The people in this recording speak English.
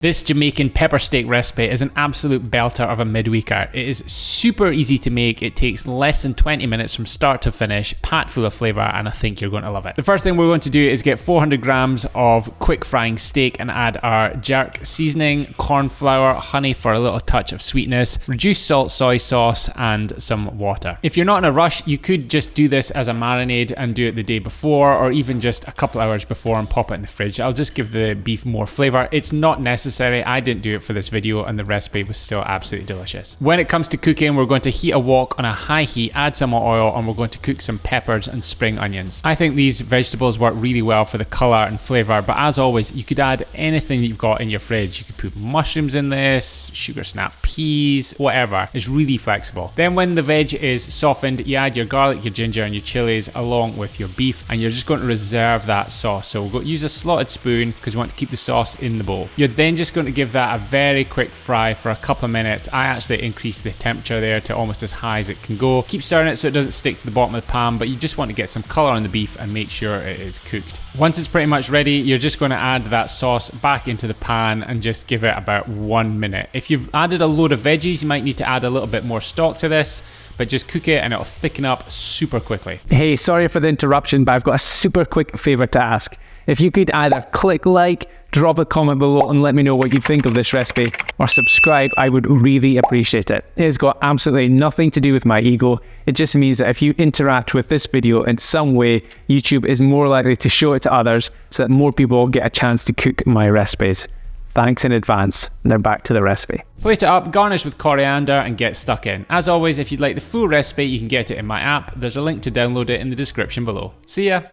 This Jamaican pepper steak recipe is an absolute belter of a midweeker. It is super easy to make, it takes less than 20 minutes from start to finish, packed full of flavour, and I think you're going to love it. The first thing we're going to do is get 400 grams of quick frying steak and add our jerk seasoning, corn flour, honey for a little touch of sweetness, reduced salt, soy sauce, and some water. If you're not in a rush, you could just do this as a marinade and do it the day before, or even just a couple hours before and pop it in the fridge. I'll just give the beef more flavour. It's not necessary. I didn't do it for this video and the recipe was still absolutely delicious. When it comes to cooking, we're going to heat a wok on a high heat, add some more oil, and we're going to cook some peppers and spring onions. I think these vegetables work really well for the colour and flavour, but as always, you could add anything that you've got in your fridge. You could put mushrooms in this, sugar snap peas, whatever. It's really flexible. Then when the veg is softened, you add your garlic, your ginger, and your chilies along with your beef, and you're just going to reserve that sauce. So we'll use a slotted spoon because we want to keep the sauce in the bowl. You're then just going to give that a very quick fry for a couple of minutes. I actually increase the temperature there to almost as high as it can go. Keep stirring it so it doesn't stick to the bottom of the pan, but you just want to get some colour on the beef and make sure it is cooked. Once it's pretty much ready, you're just going to add that sauce back into the pan and just give it about 1 minute. If you've added a load of veggies, you might need to add a little bit more stock to this, but just cook it and it'll thicken up super quickly. Hey, sorry for the interruption, but I've got a super quick favour to ask. If you could either click like, drop a comment below and let me know what you think of this recipe, or subscribe, I would really appreciate it. It has got absolutely nothing to do with my ego. It just means that if you interact with this video in some way, YouTube is more likely to show it to others so that more people get a chance to cook my recipes. Thanks in advance. Now back to the recipe. Plate it up, garnish with coriander, and get stuck in. As always, if you'd like the full recipe, you can get it in my app. There's a link to download it in the description below. See ya!